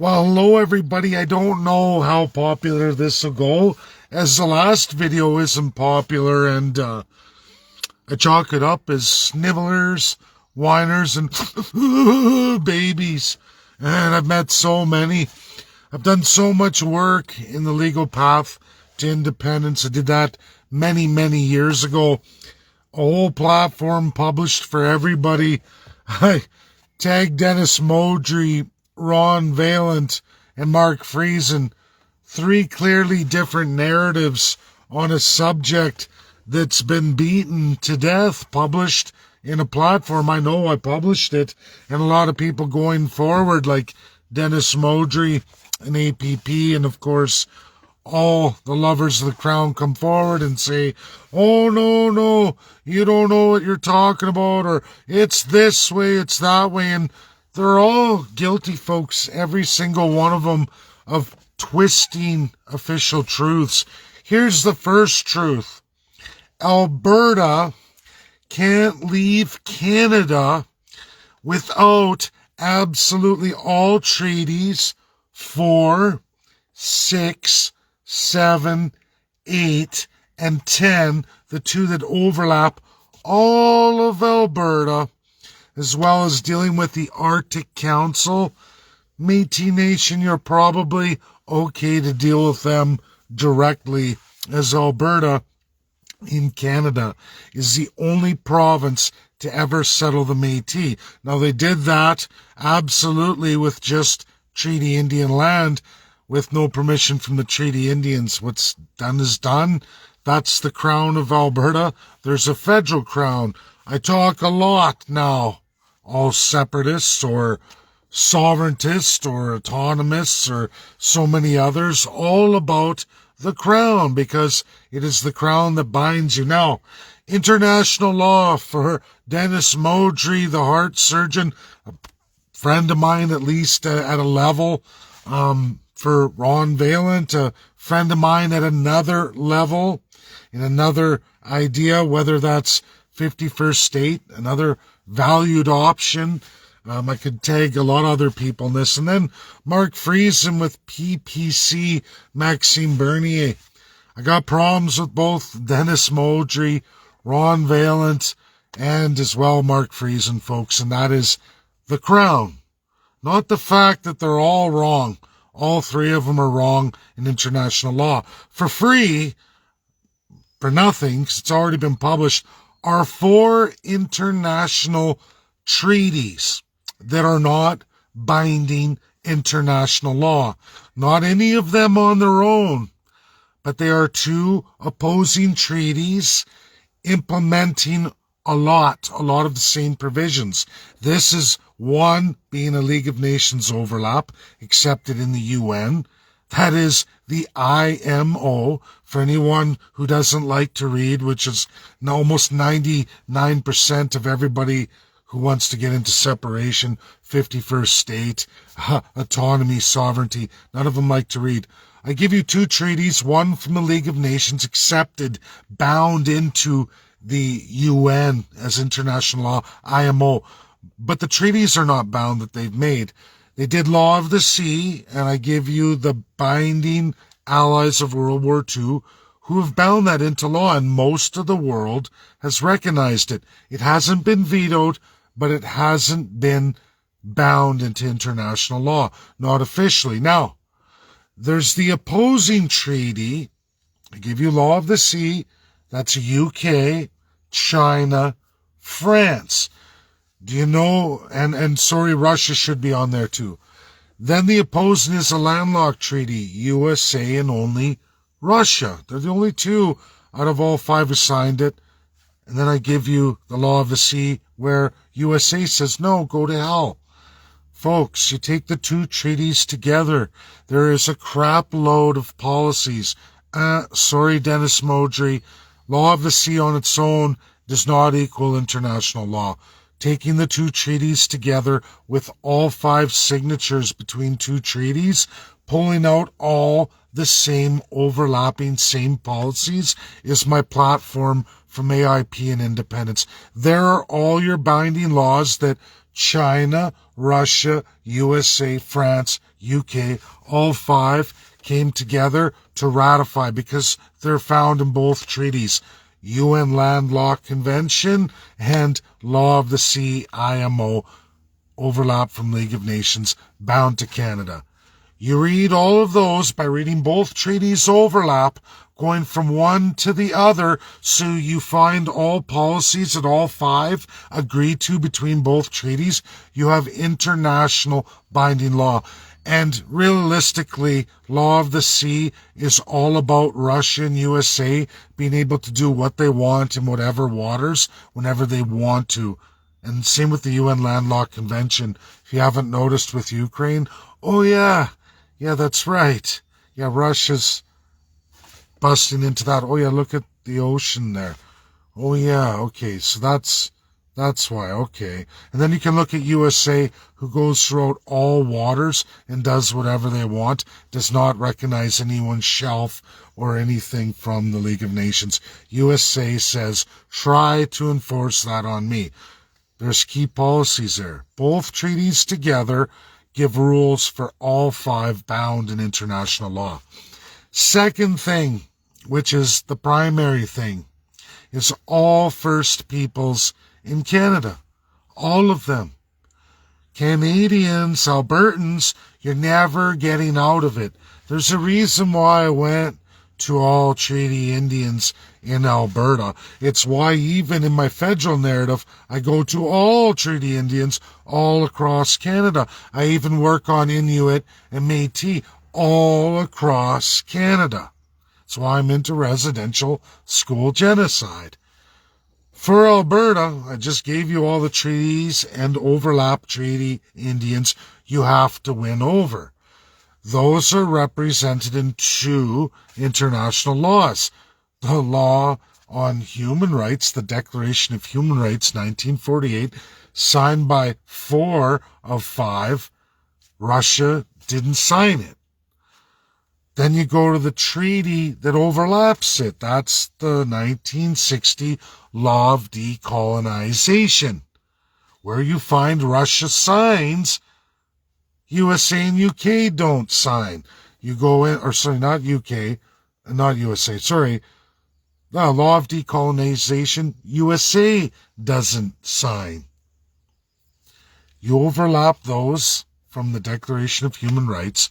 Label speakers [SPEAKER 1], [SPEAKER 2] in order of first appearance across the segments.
[SPEAKER 1] Well, hello everybody. I don't know how popular this will go, as the last video isn't popular, and I chalk it up as snivellers, whiners, and babies. And I've met so many. I've done so much work in the legal path to independence. I did that many, many years ago. A whole platform published for everybody. I tagged Dennis Modry, Ron Vaillant, and Mark Friesen, three clearly different narratives on a subject that's been beaten to death, published in a platform. I know I published it, and a lot of people going forward, like Dennis Modry and APP, and of course all the lovers of the crown, come forward and say, oh, no, you don't know what you're talking about, or it's this way, it's that way. And they're all guilty, folks, every single one of them, of twisting official truths. Here's the first truth. Alberta can't leave Canada without absolutely all treaties 4, 6, 7, 8, and 10, the two that overlap all of Alberta, as well as dealing with the Arctic Council. Métis Nation, you're probably okay to deal with them directly, as Alberta in Canada is the only province to ever settle the Métis. Now, they did that absolutely with just Treaty Indian land, with no permission from the Treaty Indians. What's done is done. That's the crown of Alberta. There's a federal crown. I talk a lot now, all separatists or sovereigntists or autonomists or so many others, all about the crown, because it is the crown that binds you. Now, international law for Dennis Modry, the heart surgeon, a friend of mine at least at a level, for Ron Vaillant, a friend of mine at another level, in another idea, whether that's 51st state, another valued option. I could tag a lot of other people in this. And then Mark Friesen with PPC, Maxime Bernier. I got problems with both Dennis Modry, Ron Vaillant, and as well Mark Friesen, folks, and that is the crown. Not the fact that they're all wrong. All three of them are wrong in international law. For free, for nothing, because it's already been published, are 4 international treaties that are not binding international law. Not any of them on their own, but they are 2 opposing treaties implementing a lot of the same provisions. This is one being a League of Nations overlap, accepted in the UN. That is the IMO, for anyone who doesn't like to read, which is almost 99% of everybody who wants to get into separation, 51st state, autonomy, sovereignty. None of them like to read. I give you 2 treaties, one from the League of Nations, accepted, bound into the UN as international law, IMO. But the treaties are not bound that they've made. They did Law of the Sea, and I give you the binding allies of World War II who have bound that into law, and most of the world has recognized it. It hasn't been vetoed, but it hasn't been bound into international law, not officially. Now, there's the opposing treaty. I give you Law of the Sea. That's UK, China, France. Do you know, and sorry, Russia should be on there too. Then the opposing is a landlocked treaty, USA and only Russia. They're the only 2 out of all 5 who signed it. And then I give you the Law of the Sea, where USA says, no, go to hell. Folks, you take the 2 treaties together. There is a crap load of policies. Sorry, Dennis Modry. Law of the Sea on its own does not equal international law. Taking the 2 treaties together with all 5 signatures between 2 treaties, pulling out all the same overlapping, same policies, is my platform from AIP and independence. There are all your binding laws that China, Russia, USA, France, UK, all five came together to ratify because they're found in both treaties. UN Land Law Convention and Law of the Sea, IMO, overlap from League of Nations, bound to Canada. You read all of those by reading both treaties overlap, going from one to the other, so you find all policies that all five agree to between both treaties. You have international binding law. And realistically, Law of the Sea is all about Russia and USA being able to do what they want in whatever waters, whenever they want to. And same with the UN Land Law Convention. If you haven't noticed with Ukraine, oh yeah, that's right. Yeah, Russia's busting into that. Oh yeah, look at the ocean there. Oh yeah, okay, so that's why, okay. And then you can look at USA, who goes throughout all waters and does whatever they want, does not recognize anyone's shelf or anything from the League of Nations. USA says, try to enforce that on me. There's key policies there. Both treaties together give rules for all five bound in international law. Second thing, which is the primary thing, is all First Peoples in Canada. All of them. Canadians, Albertans, you're never getting out of it. There's a reason why I went to all Treaty Indians in Alberta. It's why even in my federal narrative, I go to all Treaty Indians all across Canada. I even work on Inuit and Métis all across Canada. That's why I'm into residential school genocide. For Alberta, I just gave you all the treaties and overlap Treaty Indians you have to win over. Those are represented in two international laws. The Law on Human Rights, the Declaration of Human Rights, 1948, signed by 4 of 5. Russia didn't sign it. Then you go to the treaty that overlaps it. That's the 1960 Law of Decolonization, where you find Russia signs, USA and UK don't sign. You go in, or sorry, not UK, not USA, sorry. The Law of Decolonization, USA doesn't sign. You overlap those from the Declaration of Human Rights,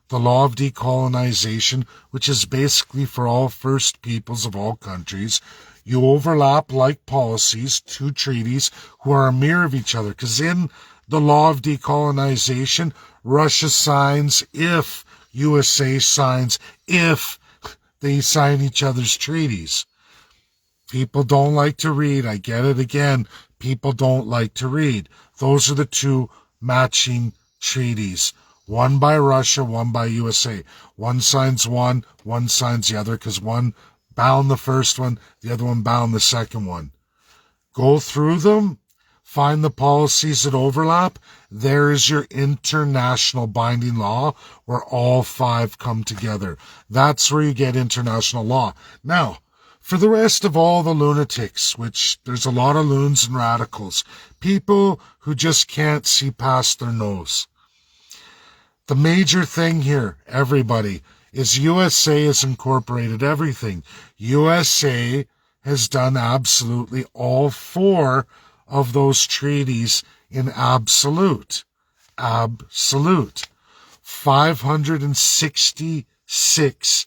[SPEAKER 1] the Law of Decolonization, which is basically for all First Peoples of all countries. You overlap like policies, two treaties who are a mirror of each other, because in the Law of Decolonization, Russia signs if USA signs if they sign each other's treaties. People don't like to read. I get it again. People don't like to read. Those are the two matching treaties. One by Russia, one by USA. One signs one signs the other, because one bound the first one, the other one bound the second one. Go through them, find the policies that overlap. There is your international binding law where all 5 come together. That's where you get international law. Now, for the rest of all the lunatics, which there's a lot of loons and radicals, people who just can't see past their nose. The major thing here, everybody, is USA has incorporated everything. USA has done absolutely all 4 of those treaties in absolute. Absolute. 566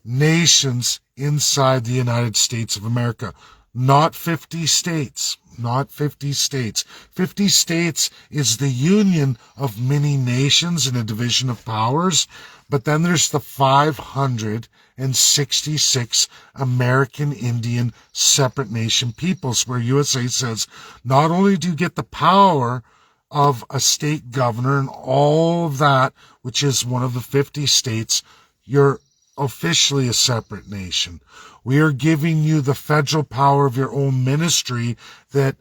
[SPEAKER 1] nations inside the United States of America. Not 50 states. Not 50 states. 50 states is the union of many nations in a division of powers, but then there's the 566 American Indian separate nation peoples, where USA says not only do you get the power of a state governor and all of that, which is one of the 50 states, you're officially a separate nation. We are giving you the federal power of your own ministry, that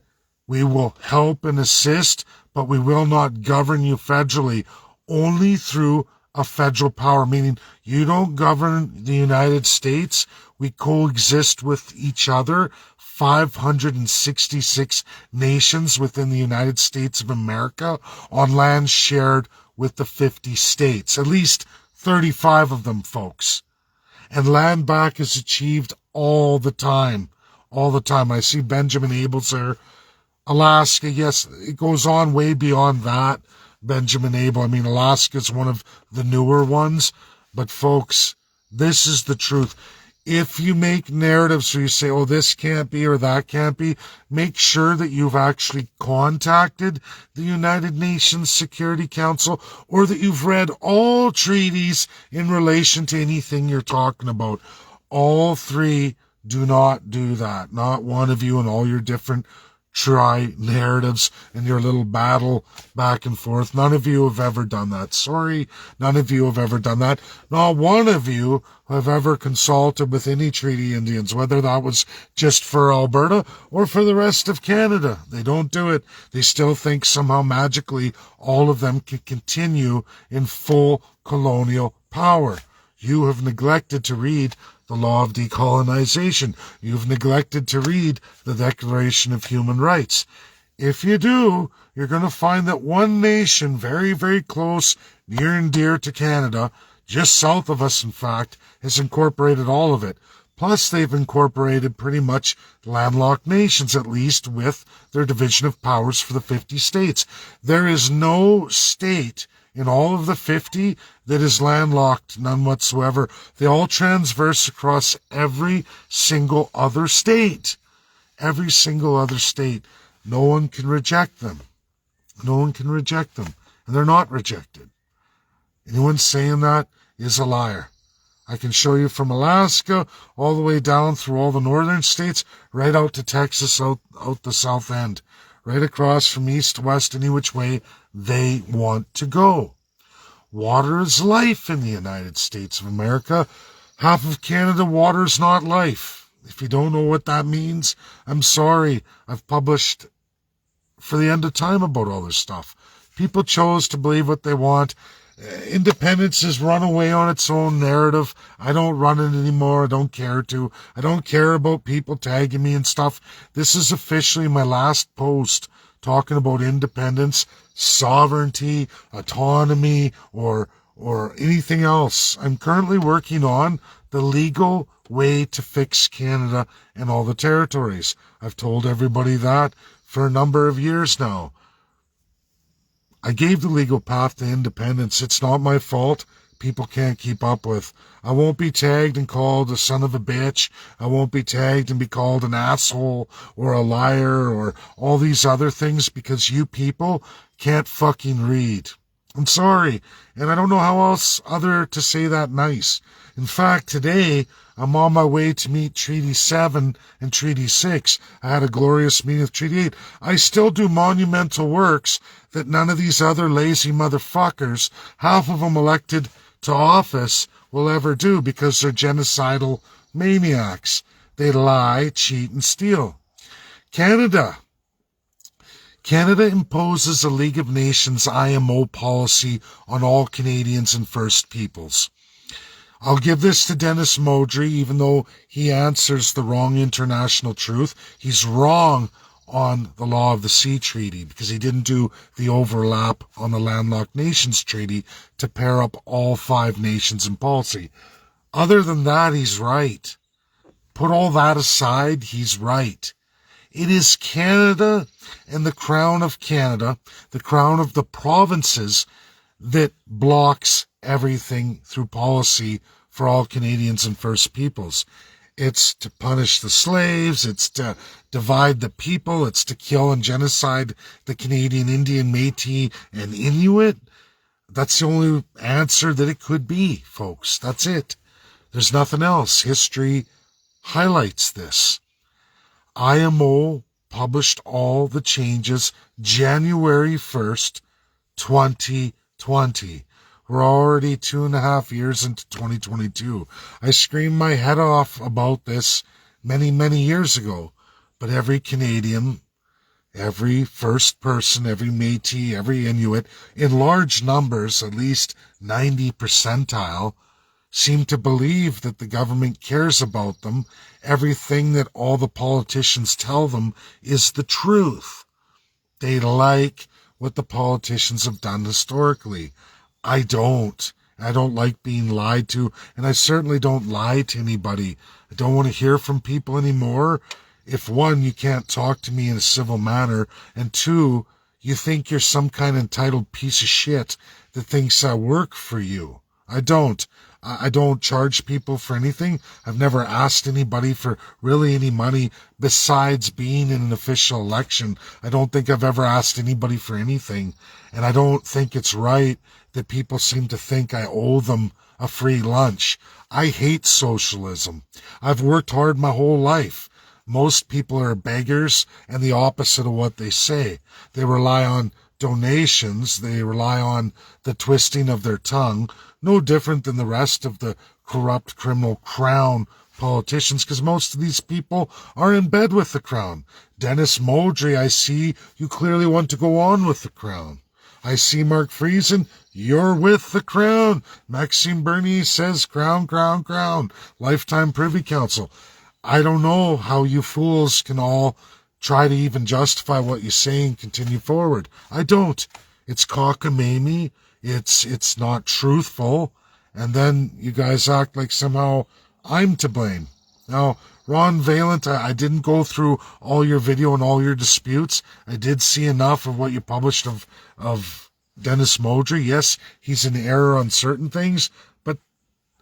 [SPEAKER 1] we will help and assist, but we will not govern you federally, only through a federal power, meaning you don't govern the United States. We coexist with each other 566 nations within the United States of America on land shared with the 50 states. At least 35 of them, folks. And land back is achieved all the time. All the time. I see Benjamin Abels there. Alaska, yes, it goes on way beyond that. Benjamin Abel. I mean, Alaska is one of the newer ones. But folks, this is the truth. If you make narratives where you say, oh, this can't be or that can't be, make sure that you've actually contacted the United Nations Security Council or that you've read all treaties in relation to anything you're talking about. All three do not do that. Not one of you and all your different narratives and your little battle back and forth. None of you have ever done that. Sorry, none of you have ever done that. Not one of you have ever consulted with any treaty Indians, whether that was just for Alberta or for the rest of Canada. They don't do it. They still think somehow magically all of them can continue in full colonial power. You have neglected to read the Law of Decolonization. You've neglected to read the Declaration of Human Rights. If you do, you're going to find that one nation very, very close, near and dear to Canada, just south of us, in fact, has incorporated all of it. Plus, they've incorporated pretty much landlocked nations, at least with their division of powers for the 50 states. There is no state in all of the 50 that is landlocked, none whatsoever. They all transverse across every single other state. Every single other state. No one can reject them. No one can reject them. And they're not rejected. Anyone saying that is a liar. I can show you from Alaska all the way down through all the northern states, right out to Texas, out the south end. Right across from east to west, any which way they want to go. Water is life in the United States of America. Half of Canada, water is not life. If you don't know what that means, I'm sorry. I've published for the end of time about all this stuff. People chose to believe what they want. Independence has run away on its own narrative. I don't run it anymore. I don't care to. I don't care about people tagging me and stuff. This is officially my last post talking about independence, sovereignty, autonomy, or anything else. I'm currently working on the legal way to fix Canada and all the territories. I've told everybody that for a number of years now. I gave the legal path to independence. It's not my fault. People can't keep up with. I won't be tagged and called a son of a bitch. I won't be tagged and be called an asshole or a liar or all these other things because you people can't fucking read. I'm sorry. And I don't know how else other to say that nice. In fact, today, I'm on my way to meet Treaty 7 and Treaty 6. I had a glorious meeting with Treaty 8. I still do monumental works that none of these other lazy motherfuckers, half of them elected to office, will ever do because they're genocidal maniacs. They lie, cheat, and steal. Canada imposes a League of Nations IMO policy on all Canadians and First Peoples. I'll give this to Dennis Modry, even though he answers the wrong international truth. He's wrong on the Law of the Sea Treaty because he didn't do the overlap on the Landlocked Nations Treaty to pair up all 5 nations in policy. Other than that, he's right. Put all that aside, he's right. It is Canada and the Crown of Canada, the Crown of the provinces, that blocks everything through policy for all Canadians and First Peoples. It's to punish the slaves, it's to divide the people, it's to kill and genocide the Canadian Indian, Métis, and Inuit. That's the only answer that it could be, folks. That's it. There's nothing else. History highlights this. IMO published all the changes January 1st, 2020. We're already 2.5 years into 2022. I screamed my head off about this many, many years ago. But every Canadian, every First Person, every Métis, every Inuit, in large numbers, at least 90 percentile, seem to believe that the government cares about them. Everything that all the politicians tell them is the truth. They like what the politicians have done historically. I don't. I don't like being lied to, and I certainly don't lie to anybody. I don't want to hear from people anymore. If one, you can't talk to me in a civil manner, and two, you think you're some kind of entitled piece of shit that thinks I work for you. I don't. I don't charge people for anything. I've never asked anybody for really any money besides being in an official election. I don't think I've ever asked anybody for anything. And I don't think it's right that people seem to think I owe them a free lunch. I hate socialism. I've worked hard my whole life. Most people are beggars and the opposite of what they say. They rely on donations. They rely on the twisting of their tongue. No different than the rest of the corrupt criminal crown politicians, because most of these people are in bed with the crown. Dennis Modry, I see you clearly want to go on with the crown. I see Mark Friesen, you're with the crown. Maxime Bernier says crown, crown, crown. Lifetime Privy Council. I don't know how you fools can all try to even justify what you say and continue forward. I don't. It's cockamamie. It's not truthful. And then you guys act like somehow I'm to blame. Now, Ron Vaillant, I didn't go through all your video and all your disputes. I did see enough of what you published of Dennis Modry. Yes, he's in error on certain things, but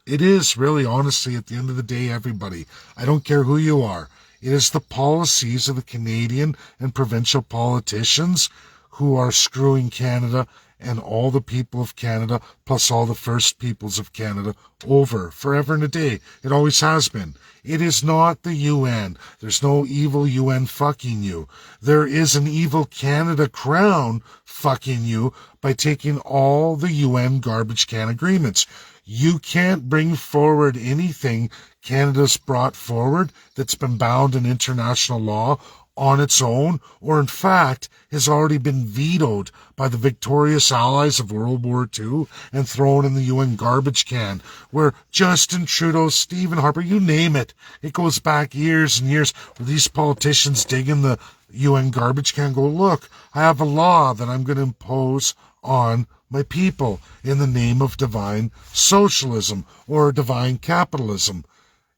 [SPEAKER 1] it is really, honestly, at the end of the day, everybody. I don't care who you are. It is the policies of the Canadian and provincial politicians who are screwing Canada and all the people of Canada, plus all the First Peoples of Canada, over forever and a day. It always has been. It is not the UN. There's no evil UN fucking you. There is an evil Canada crown fucking you by taking all the UN garbage can agreements. You can't bring forward anything Canada's brought forward that's been bound in international law on its own, or in fact has already been vetoed by the victorious allies of World War II and thrown in the UN garbage can, where Justin Trudeau, Stephen Harper, you name it, it goes back years and years, where these politicians dig in the UN garbage can and go, look, I have a law that I'm going to impose on my people in the name of divine socialism or divine capitalism.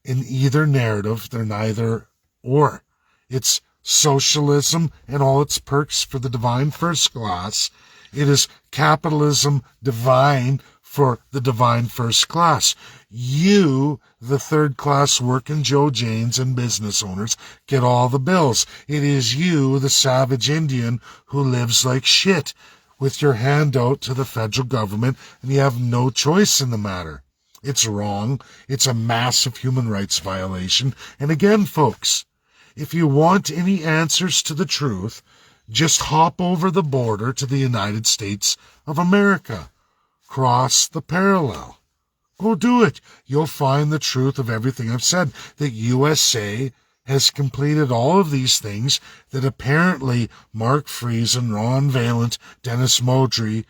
[SPEAKER 1] In either narrative, they're neither or. It's socialism and all its perks for the divine first class. It is capitalism divine for the divine first class. You, the third class working Joe Janes and business owners, get all the bills. It is you, the savage Indian, who lives like shit with your hand out to the federal government, and you have no choice in the matter. It's wrong. It's a massive human rights violation. And again, folks, if you want any answers to the truth, just hop over the border to the United States of America. Cross the parallel. Go do it. You'll find the truth of everything I've said. That USA has completed all of these things that apparently Mark Friesen, Ron Vaillant, Dennis Modry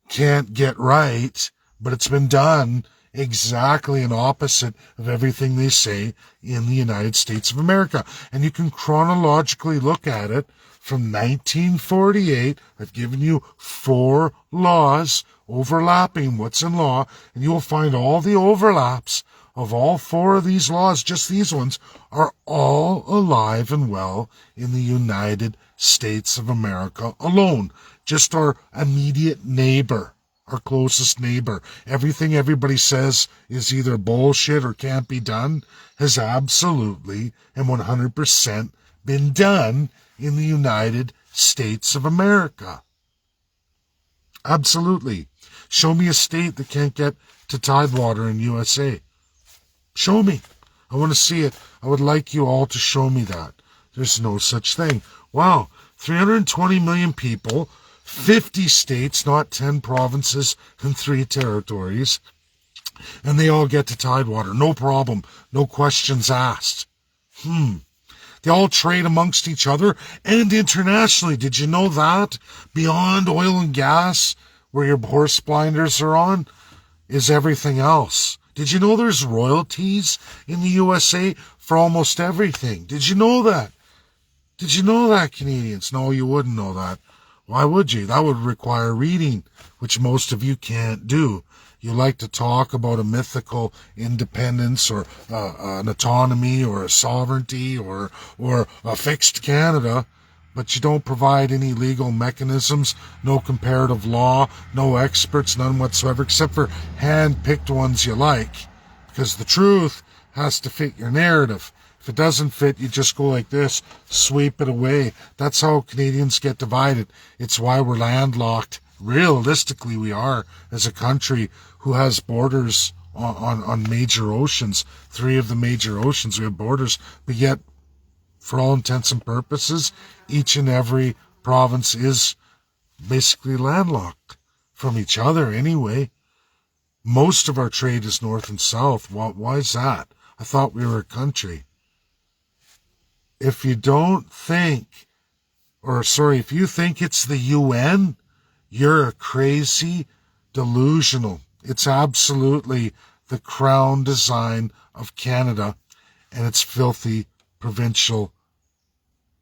[SPEAKER 1] can't get right, but it's been done exactly an opposite of everything they say in the United States of America. And you can chronologically look at it from 1948. I've given you 4 laws overlapping what's in law, and you will find all the overlaps of all 4 of these laws, just these ones, are all alive and well in the United States of America alone. Just our immediate neighbor. Our closest neighbor. Everything everybody says is either bullshit or can't be done has absolutely and 100% been done in the United States of America. Absolutely. Show me a state that can't get to Tidewater in USA. Show me. I want to see it. I would like you all to show me that. There's no such thing. Wow. 320 million people, 50 states, not 10 provinces and 3 territories, and they all get to Tidewater. No problem. No questions asked. They all trade amongst each other and internationally. Did you know that? Beyond oil and gas, where your horse blinders are on, is everything else. Did you know there's royalties in the USA for almost everything? Did you know that? Did you know that, Canadians? No, you wouldn't know that. Why would you? That would require reading, which most of you can't do. You like to talk about a mythical independence or an autonomy or a sovereignty or a fixed Canada, but you don't provide any legal mechanisms, no comparative law, no experts, none whatsoever, except for hand-picked ones you like, because the truth has to fit your narrative. If it doesn't fit, you just go like this, sweep it away. That's how Canadians get divided. It's why we're landlocked. Realistically, we are, as a country who has borders on major oceans. 3 of the major oceans we have borders, but yet, for all intents and purposes, each and every province is basically landlocked from each other anyway. Most of our trade is north and south. Why is that? I thought we were a country. If you think it's the UN, you're crazy, delusional. It's absolutely the crown design of Canada and its filthy provincial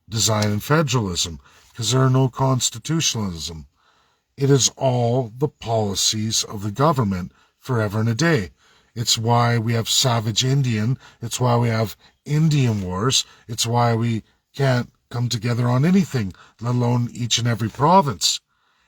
[SPEAKER 1] design and federalism, because there are no constitutionalism. It is all the policies of the government forever and a day. It's why we have savage Indian. It's why we have Indian wars. It's why we can't come together on anything, let alone each and every province,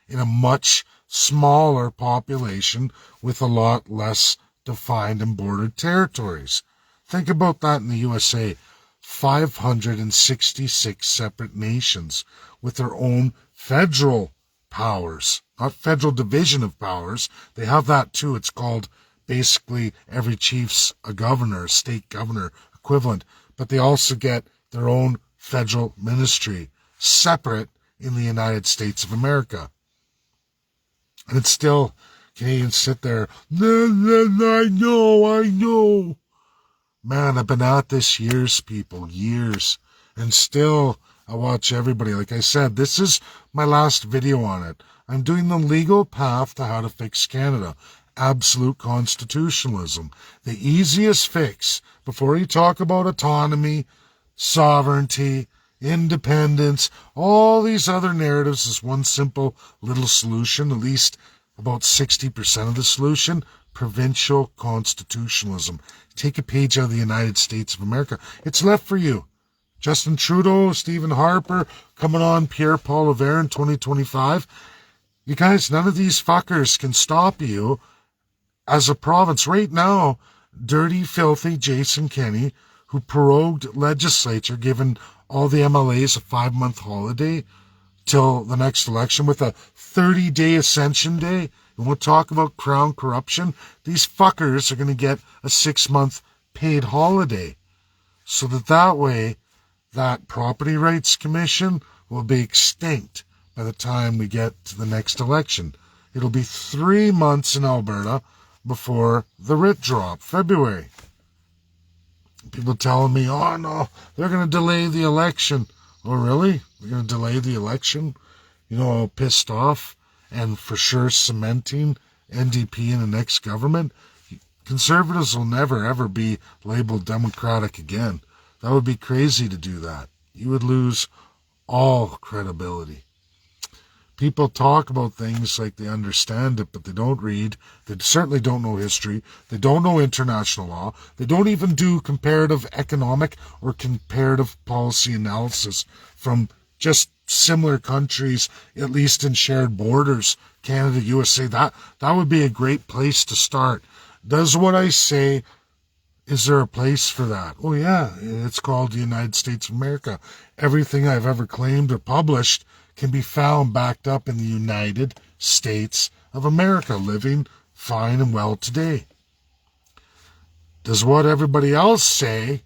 [SPEAKER 1] in a much smaller population with a lot less defined and bordered territories. Think about that in the USA. 566 separate nations with their own federal powers, not federal division of powers. They have that too. It's called basically every chief's a governor, a state governor equivalent, but they also get their own federal ministry, separate in the United States of America. And it's still, Canadians sit there, I know. Man, I've been at this years, people, years. And still, I watch everybody. Like I said, this is my last video on it. I'm doing the legal path to how to fix Canada. Absolute constitutionalism. The easiest fix, before you talk about autonomy, sovereignty, independence, all these other narratives, is one simple little solution, at least about 60% of the solution: provincial constitutionalism. Take a page out of the United States of America. It's left for you. Justin Trudeau, Stephen Harper, coming on Pierre Poilievre in 2025. You guys, none of these fuckers can stop you as a province. Right now, dirty, filthy Jason Kenney, who prorogued legislature, given all the MLAs a 5-month holiday till the next election with a 30-day ascension day. And we'll talk about crown corruption. These fuckers are going to get a 6-month paid holiday, so that way that Property Rights Commission will be extinct by the time we get to the next election. It'll be 3 months in Alberta before the writ drop, February. People telling me, oh no, they're going to delay the election. Oh really? They're going to delay the election? You know how pissed off and for sure cementing NDP in the next government? Conservatives will never ever be labeled Democratic again. That would be crazy to do that. You would lose all credibility. People talk about things like they understand it, but they don't read. They certainly don't know history. They don't know international law. They don't even do comparative economic or comparative policy analysis from just similar countries, at least in shared borders, Canada, USA. That would be a great place to start. Does what I say, is there a place for that? Oh yeah, it's called the United States of America. Everything I've ever claimed or published can be found backed up in the United States of America, living fine and well today. Does what everybody else saying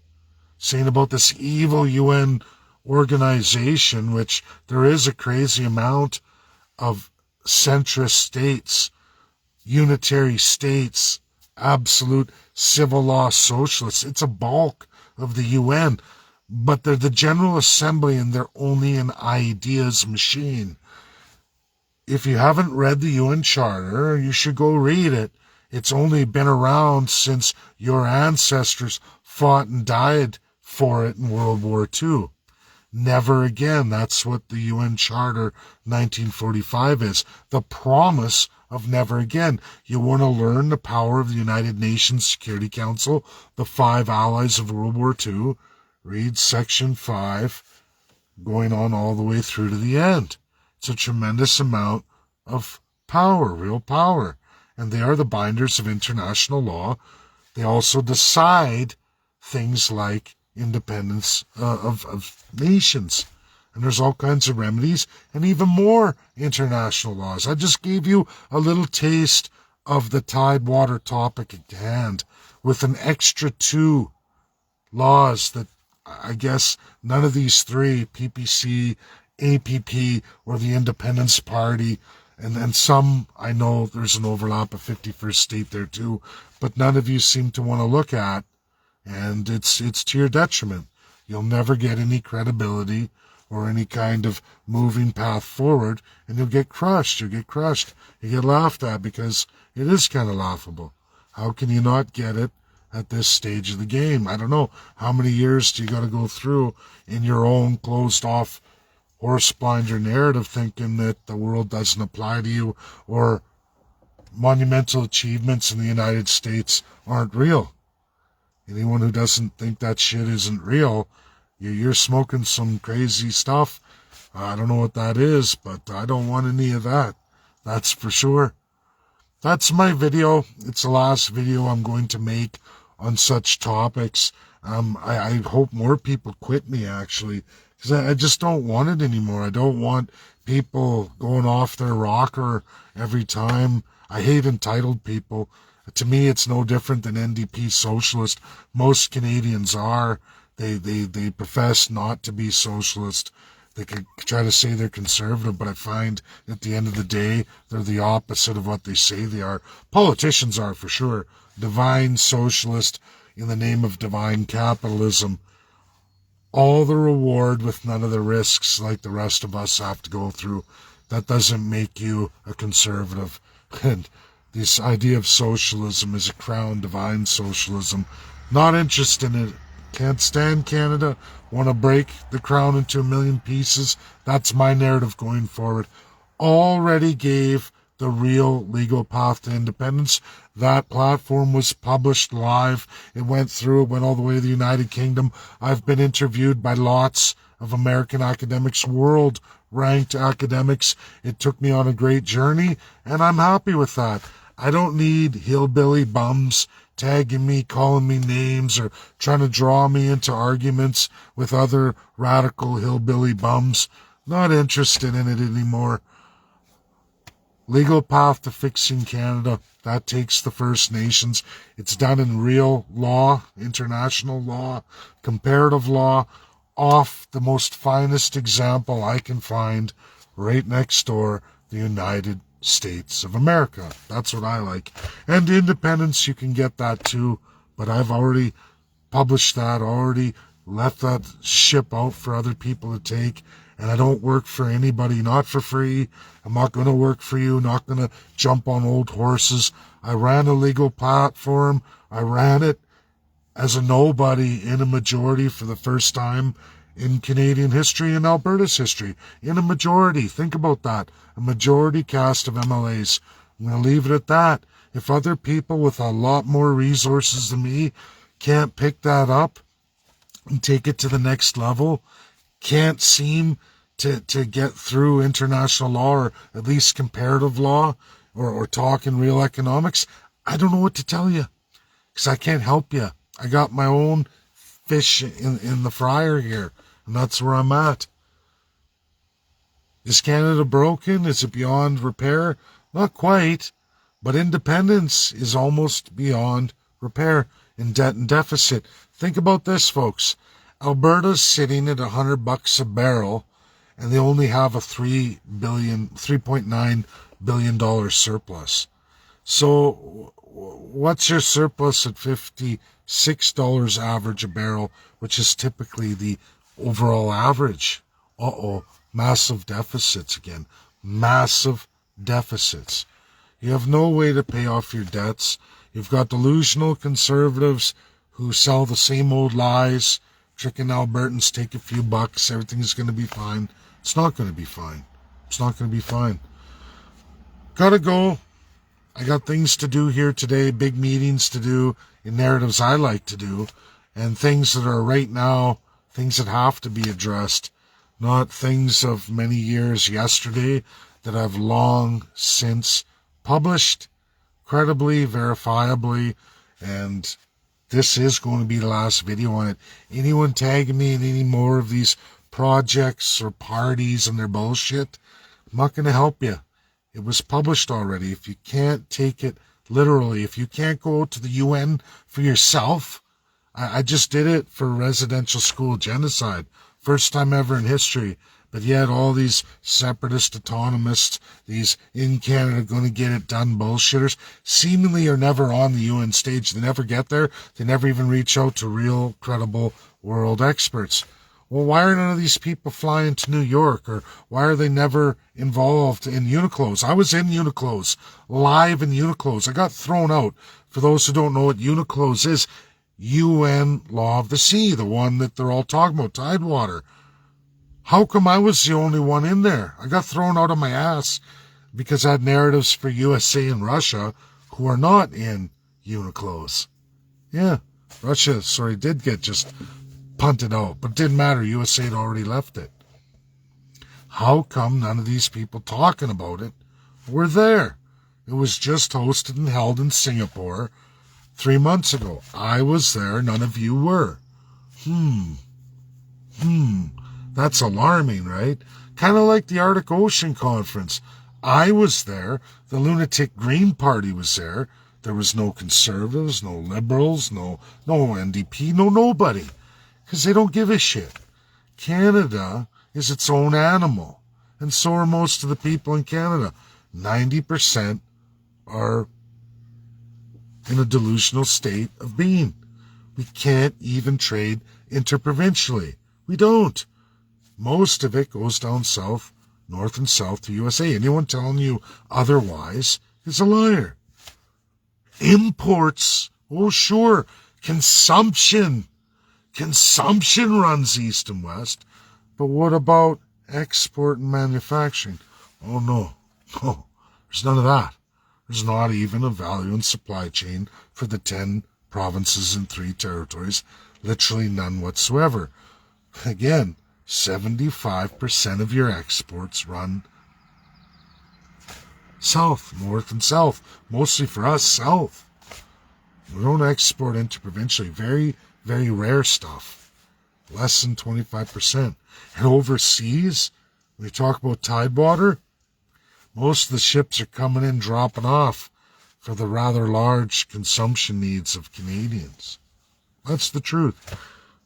[SPEAKER 1] about this evil UN organization, which there is a crazy amount of centrist states, unitary states, absolute civil law socialists. It's a bulk of the UN, but they're the General Assembly and they're only an ideas machine. If you haven't read the UN Charter, you should go read it. It's only been around since your ancestors fought and died for it in World War II. Never again. That's what the UN Charter 1945 is. The promise of never again. You want to learn the power of the United Nations Security Council, the 5 allies of World War II? Read Section 5, going on all the way through to the end. It's a tremendous amount of power, real power. And they are the binders of international law. They also decide things like independence of nations. And there's all kinds of remedies and even more international laws. I just gave you a little taste of the Tidewater topic at hand with an extra 2 laws that I guess none of these 3, PPC, APP, or the Independence Party, and then some, I know there's an overlap of 51st State there too, but none of you seem to want to look at, and it's to your detriment. You'll never get any credibility or any kind of moving path forward, and you'll get crushed. You get laughed at because it is kind of laughable. How can you not get it at this stage of the game? I don't know. How many years do you got to go through in your own closed-off horse-blinder narrative thinking that the world doesn't apply to you or monumental achievements in the United States aren't real? Anyone who doesn't think that shit isn't real, you're smoking some crazy stuff. I don't know what that is, but I don't want any of that. That's for sure. That's my video. It's the last video I'm going to make on such topics. I hope more people quit me, actually, because I just don't want it anymore. I don't want people going off their rocker every time. I hate entitled people. To me, it's no different than NDP socialist. Most Canadians are. They profess not to be socialist. They could try to say they're conservative, but I find at the end of the day, they're the opposite of what they say they are. Politicians are, for sure. Divine socialist in the name of divine capitalism. All the reward with none of the risks like the rest of us have to go through. That doesn't make you a conservative. And this idea of socialism is a crown, divine socialism. Not interested in it. Can't stand Canada. Want to break the crown into a million pieces. That's my narrative going forward. Already gave the real legal path to independence. That platform was published live. It went through. It went all the way to the United Kingdom. I've been interviewed by lots of American academics, world-ranked academics. It took me on a great journey, and I'm happy with that. I don't need hillbilly bums tagging me, calling me names, or trying to draw me into arguments with other radical hillbilly bums. Not interested in it anymore. Legal path to fixing Canada, that takes the First Nations. It's done in real law, international law, comparative law, off the most finest example I can find right next door, the United States of America. That's what I like. And independence, you can get that too, but I've already published that, already left that ship out for other people to take, and I don't work for anybody, not for free. I'm not going to work for you, not going to jump on old horses. I ran a legal platform. I ran it as a nobody in a majority for the first time in Canadian history and Alberta's history. In a majority. Think about that. A majority cast of MLAs. I'm going to leave it at that. If other people with a lot more resources than me can't pick that up and take it to the next level, can't seem to get through international law or at least comparative law or talk in real economics, I don't know what to tell you because I can't help you. I got my own fish in the fryer here, and that's where I'm at. Is Canada broken? Is it beyond repair? Not quite, but independence is almost beyond repair in debt and deficit. Think about this, folks. Alberta's sitting at $100 a barrel, and they only have a $3.9 billion surplus. So what's your surplus at $56 average a barrel, which is typically the overall average? Massive deficits again. Massive deficits. You have no way to pay off your debts. You've got delusional conservatives who sell the same old lies, tricking Albertans, take a few bucks, everything is going to be fine. It's not going to be fine. It's not going to be fine. Gotta go. I got things to do here today, big meetings to do in narratives I like to do, and things that are right now, things that have to be addressed, not things of many years yesterday that I've long since published, credibly, verifiably, and this is going to be the last video on it. Anyone tagging me in any more of these projects or parties and their bullshit, I'm not going to help you. It was published already. If you can't take it literally, if you can't go to the UN for yourself, I just did it for residential school genocide. First time ever in history. But yet all these separatist autonomists, these in Canada going to get it done bullshitters, seemingly are never on the UN stage. They never get there. They never even reach out to real, credible world experts. Well, why are none of these people flying to New York? Or why are they never involved in Uniqlo's? I was in Uniqlo's, live in Uniqlo's. I got thrown out. For those who don't know what Uniqlo's is, UN Law of the Sea, the one that they're all talking about, Tidewater. How come I was the only one in there? I got thrown out of my ass because I had narratives for USA and Russia who are not in Uniqlo's. Yeah, Russia, did get just punted out, but it didn't matter. USA had already left it. How come none of these people talking about it were there? It was just hosted and held in Singapore 3 months ago. I was there, none of you were. That's alarming, right? Kind of like the Arctic Ocean Conference. I was there. The Lunatic Green Party was there. There was no conservatives, no liberals, no NDP, no nobody. Because they don't give a shit. Canada is its own animal. And so are most of the people in Canada. 90% are in a delusional state of being. We can't even trade interprovincially. We don't. Most of it goes down south, north and south to USA. Anyone telling you otherwise is a liar. Imports, oh sure, consumption runs east and west. But what about export and manufacturing? Oh no, there's none of that. There's not even a value and supply chain for the 10 provinces and 3 territories. Literally none whatsoever. Again, 75% of your exports run south, north and south. Mostly for us, south. We don't export interprovincially. Very, very rare stuff. Less than 25%. And overseas, when you talk about Tidewater, most of the ships are coming in, dropping off for the rather large consumption needs of Canadians. That's the truth.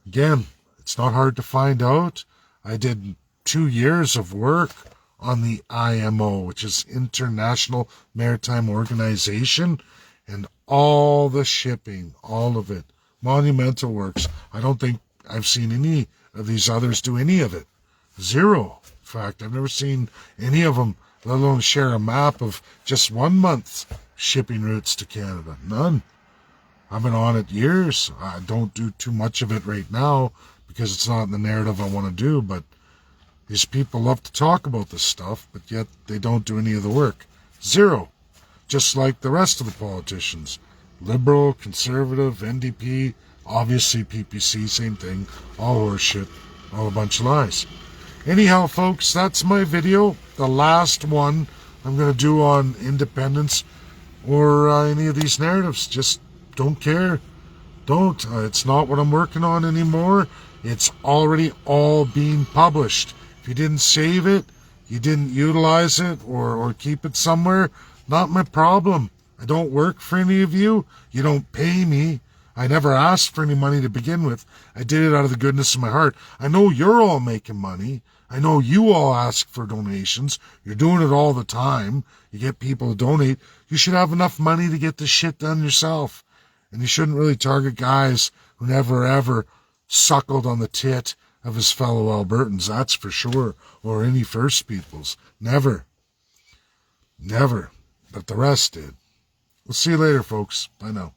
[SPEAKER 1] Again, it's not hard to find out. I did 2 years of work on the IMO, which is International Maritime Organization, and all the shipping, all of it, monumental works. I don't think I've seen any of these others do any of it. Zero. In fact, I've never seen any of them, let alone share a map of just 1 month's shipping routes to Canada. None. I've been on it years. I don't do too much of it right now because it's not in the narrative I want to do, but these people love to talk about this stuff, but yet they don't do any of the work. Zero. Just like the rest of the politicians. Liberal, conservative, NDP, obviously PPC, same thing. All horseshit. All a bunch of lies. Anyhow, folks, that's my video. The last one I'm going to do on independence or any of these narratives. Just don't care. Don't. It's not what I'm working on anymore. It's already all being published. If you didn't save it, you didn't utilize it or keep it somewhere, not my problem. I don't work for any of you. You don't pay me. I never asked for any money to begin with. I did it out of the goodness of my heart. I know you're all making money. I know you all ask for donations. You're doing it all the time. You get people to donate. You should have enough money to get this shit done yourself. And you shouldn't really target guys who never ever suckled on the tit of his fellow Albertans, that's for sure, or any First Peoples. Never. but the rest did. We'll see you later, folks. Bye now.